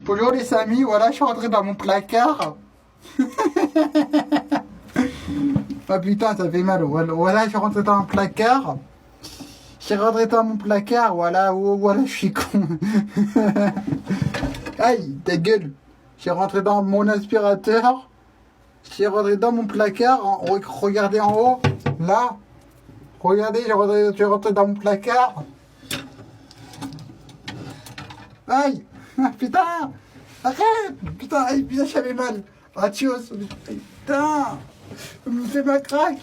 Bonjour les amis, voilà, je suis rentré dans mon placard. Ah putain, ça fait mal. Voilà, je suis rentré dans mon placard. Je suis rentré dans mon placard, voilà, voilà, je suis con. Aïe, ta gueule. Je suis rentré dans mon aspirateur. Je suis rentré dans mon placard. Regardez en haut, là. Regardez, je suis rentré dans mon placard. Aïe, ah, putain. Arrête. Putain, aïe, putain, j'avais mal. Ah, tchuss. Putain. Ça me fait ma craque.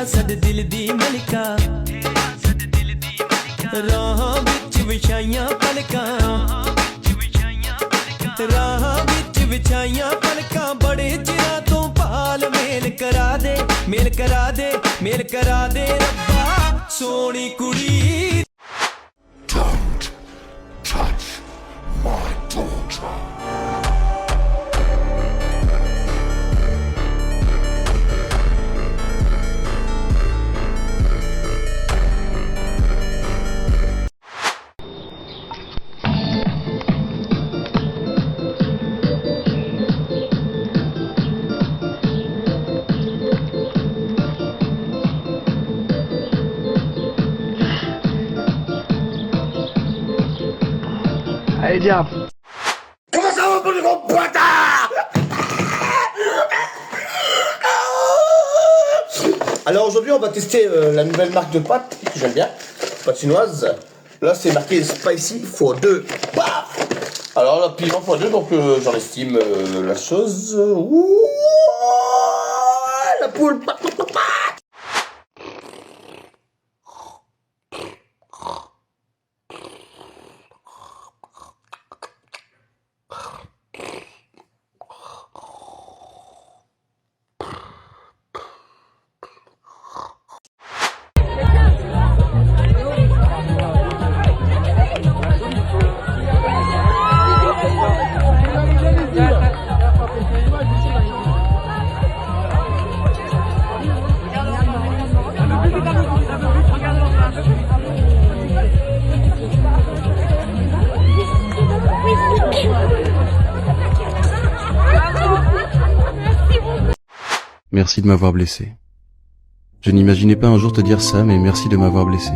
ਸਾਡੇ ਦਿਲ ਦੀ ਮਲਕਾ ਰਾਹਾਂ ਵਿੱਚ ਵਿਛਾਈਆਂ ਪਲਕਾਂ ਰਾਹਾਂ ਵਿੱਚ ਵਿਛਾਈਆਂ ਪਲਕਾਂ ਬੜੇ ਚਿਰਾਂ ਤੋਂ ਭਾਲ ਮੇਲ ਕਰਾ ਦੇ ਮੇਲ ਕਰਾ ਦੇ ਮੇਲ ਕਰਾ ਦੇ ਰੱਬਾ ਸੋਹਣੀ ਕੁੜੀ Don't touch my daughter. Allez, viens. Comment ça va, mon gros pointard? Alors aujourd'hui on va tester la nouvelle marque de pâtes que j'aime bien, pâtes chinoises. Là c'est marqué Spicy x2. Paf. Alors là piment x2, donc j'en estime la chose. Ouh, la poule. Merci de m'avoir blessé. Je n'imaginais pas un jour te dire ça, mais merci de m'avoir blessé.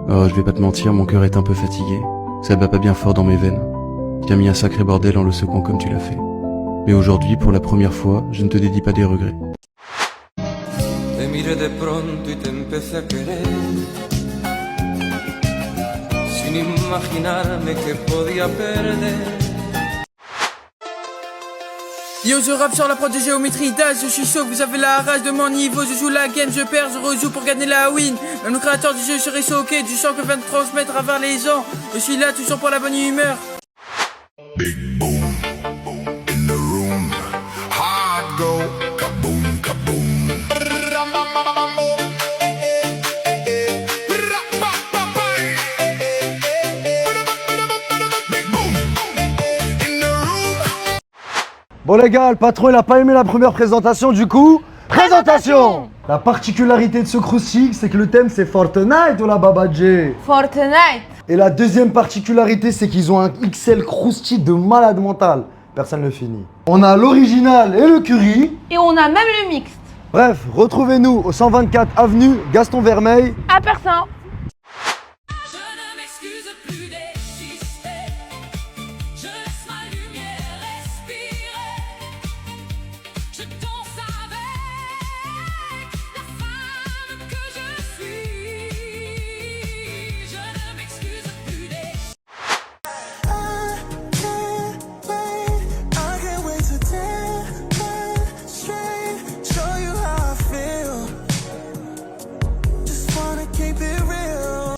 Oh, je vais pas te mentir, mon cœur est un peu fatigué. Ça bat pas bien fort dans mes veines. Tu as mis un sacré bordel en le secouant comme tu l'as fait. Mais aujourd'hui, pour la première fois, je ne te dédie pas des regrets. Te miré de pronto y te empecé a querer sin imaginarme que podía perder. Yo, je rappe sur la prod de géométrie d'âge, je suis chaud, vous avez la rage de mon niveau, je joue la game, je perds, je rejoue pour gagner la win. Même le créateur du jeu serait choqué du chant que vient de transmettre à vers les gens. Je suis là toujours pour la bonne humeur. Big boom in the room. Hard go kaboom kaboom. Big boom in the room. Bon les gars, le patron il a pas aimé la première présentation, du coup, présentation. La particularité de ce croustilles, c'est que le thème c'est Fortnite ou la babadjé. Fortnite. Et la deuxième particularité, c'est qu'ils ont un XL croustilles de malade mental. Personne ne le finit. On a l'original et le curry. Et on a même le mixte. Bref, retrouvez-nous au 124 avenue Gaston Vermeil. À Persan. Je ne m'excuse plus d'exister. Je laisse ma lumière respirer. Je danse avec la femme que je suis. Je ne m'excuse plus d'exister. I can't wait to demonstrate, show you how I feel. Just wanna keep it real.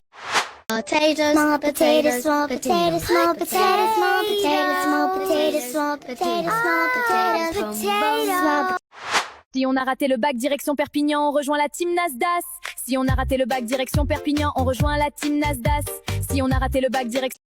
Potatoes, small potatoes, small potatoes, small potatoes, small potatoes, small potatoes, small potatoes, small potatoes, small potatoes. Si on a raté le bac direction Perpignan, on rejoint la team Nasdas. Si on a raté le bac direction Perpignan, on rejoint la team Nasdas. Si on a raté le bac direction...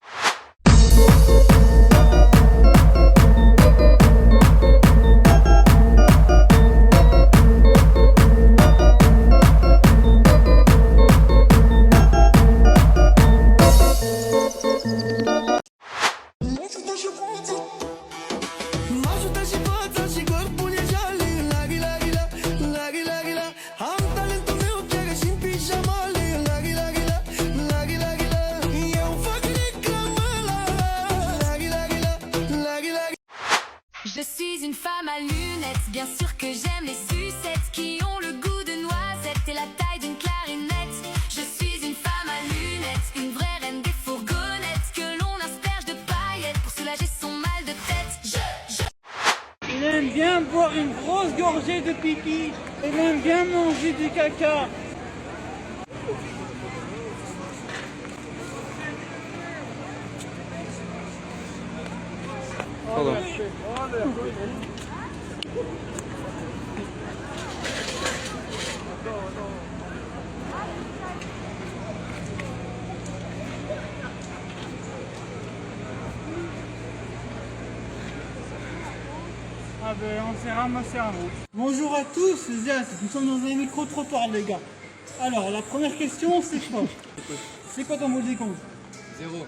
Je suis une femme à lunettes, bien sûr que j'aime les sucettes qui ont le goût de noisette et la taille d'une clarinette. Je suis une femme à lunettes, une vraie reine des fourgonnettes que l'on asperge de paillettes pour soulager son mal de tête. Il aime bien boire une grosse gorgée de pipi. Il aime bien manger du caca. Ah ben on s'est ramassé avant. Bonjour à tous les gars, nous sommes dans un micro-trottoir les gars. Alors la première question c'est quoi? C'est quoi ton body count? 0.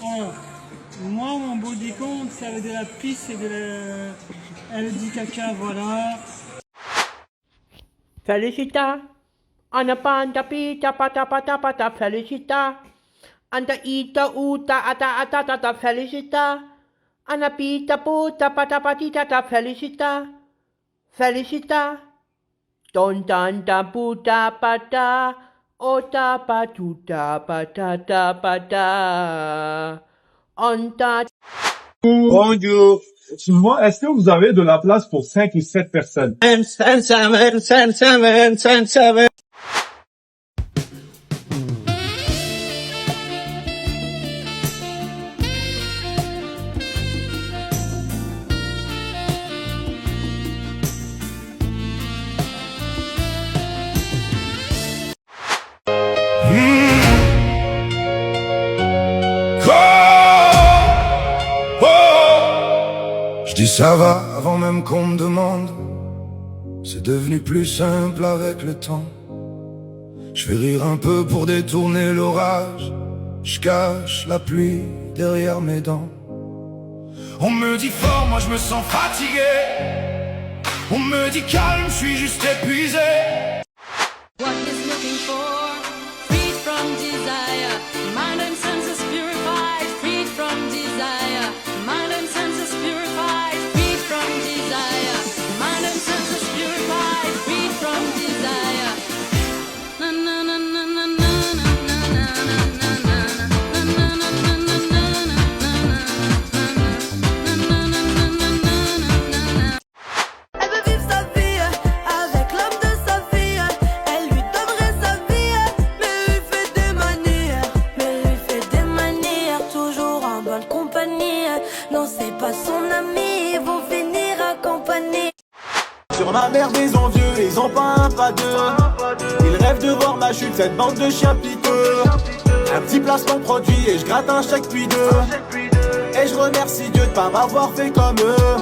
Alors, moi mon body count c'est avec de la pisse et du caca, voilà. Felicita, ana panta pita pata pata pata felicita, anta ita uta ata ata tata felicita, ana pita puta pata patita ta felicita, felicita, ton tanta puta pata, ota patuta patata pata, anta. Bonjour. Excuse-moi, est-ce que vous avez de la place pour 5 ou 7 personnes? Je dis ça va avant même qu'on me demande. C'est devenu plus simple avec le temps. Je fais rire un peu pour détourner l'orage. Je cache la pluie derrière mes dents. On me dit fort, moi je me sens fatigué. On me dit calme, je suis juste épuisé. What is looking for? Freed from desire. Mind and senses purified. Freed from desire. Mind and senses purified. Freed from desire. Mind and senses purified. Freed from desire. Na na na na na na na na na na. Elle veut vivre sa vie avec l'homme de sa vie. Elle lui donnerait sa vie, mais lui fait des manières. Mais lui fait des manières, toujours en bonne compagnie. Non, c'est pas son ami, ils vont finir accompagnés. Sur ma mère des envieux, ils ont pas un pas deux. Ils rêvent de voir ma chute, cette bande de chiens piteux. Un petit placement produit et je gratte un chèque puis deux. Et je remercie Dieu de pas m'avoir fait comme eux.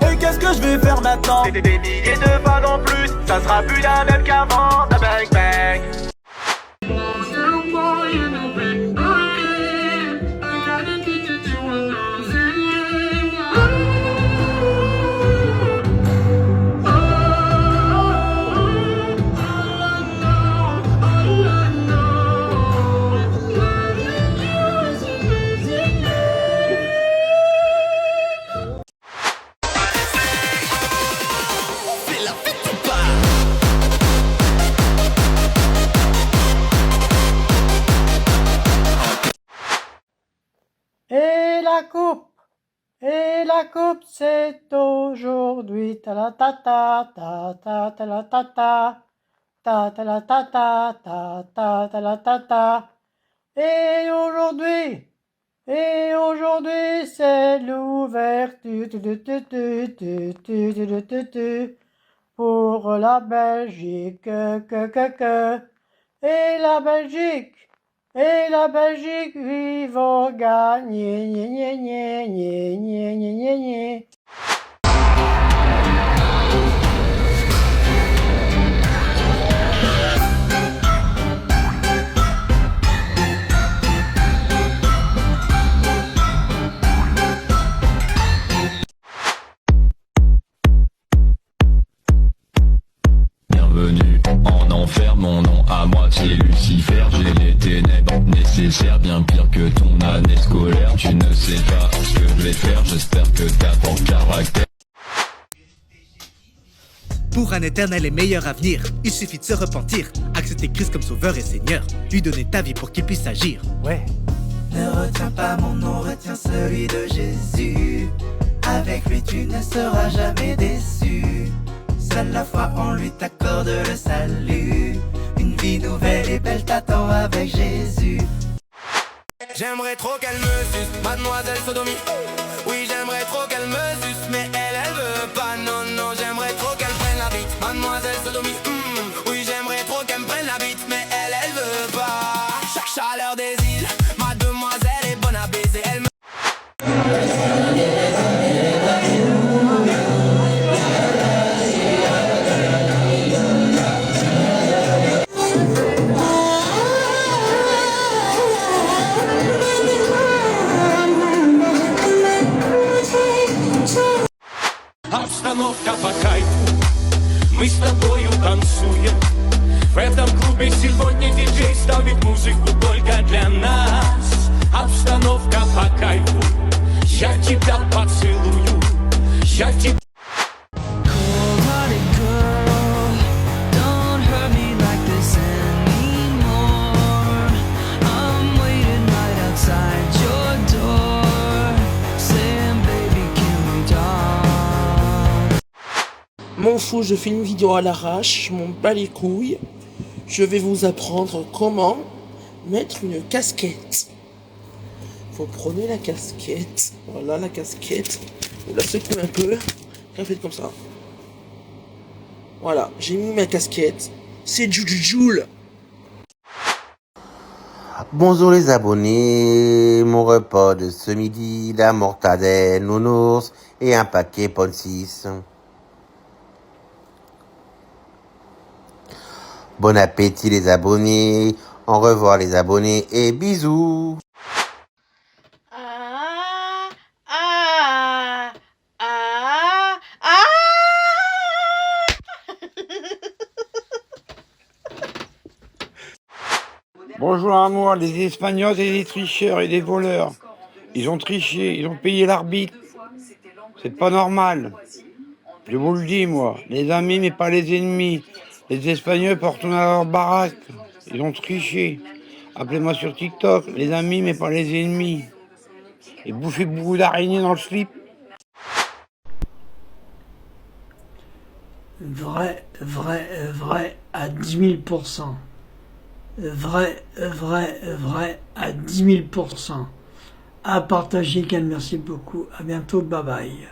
Et qu'est-ce que je vais faire maintenant? Des milliers de pas en plus, ça sera plus la même qu'avant. La bang bang. Et la coupe, c'est aujourd'hui. Ta la ta ta ta ta ta la ta ta ta ta la ta ta ta ta ta la ta ta. Et Et aujourd'hui c'est l'ouverture pour la Belgique. Et la Belgique, ils vont gagner. Bienvenue en enfer, mon nom à moi c'est Lucifer. J'ai les ténèbres nécessaires, bien pire que ton année scolaire. Tu ne sais pas ce que je vais faire, j'espère que t'as ton caractère. Pour un éternel et meilleur avenir, il suffit de se repentir, accepter Christ comme sauveur et seigneur, lui donner ta vie pour qu'il puisse agir. Ouais. Ne retiens pas mon nom, retiens celui de Jésus. Avec lui tu ne seras jamais déçu. Seule la foi en lui t'accorde le salut. Une vie nouvelle et belle t'attend avec Jésus. J'aimerais trop qu'elle me suce, mademoiselle Sodomie. Oui, j'aimerais trop qu'elle me suce, mais elle veut pas. Non, non, j'aimerais trop qu'elle prenne la bite, mademoiselle Sodomie. Oui, j'aimerais trop qu'elle me prenne la bite, mais elle veut pas. Chaleur des îles, mademoiselle est bonne à baiser. Elle me... Обстановка по кайфу, мы с тобою танцуем. В этом клубе сегодня диджей ставит музыку только для нас. Обстановка по кайфу, я тебя поцелую, я тебя... M'en fous, je fais une vidéo à l'arrache, je m'en bats les couilles. Je vais vous apprendre comment mettre une casquette. Faut prendre la casquette, voilà la casquette. Vous la secouez un peu, et faites comme ça. Voilà, j'ai mis ma casquette. C'est Joule. Bonjour les abonnés, mon repas de ce midi, la mortadelle, nounours et un paquet Poncis. Bon appétit les abonnés, au revoir les abonnés et bisous. Bonjour à moi, les Espagnols et les tricheurs et les voleurs. Ils ont triché, ils ont payé l'arbitre. C'est pas normal. Je vous le dis moi, les amis mais pas les ennemis. Les Espagnols portent dans leur baraque. Ils ont triché. Appelez-moi sur TikTok, les amis mais pas les ennemis. Et bouffez beaucoup d'araignées dans le slip. Vrai à 10 000%. Vrai à 10 000%. À partager, Ken, merci beaucoup. À bientôt, bye bye.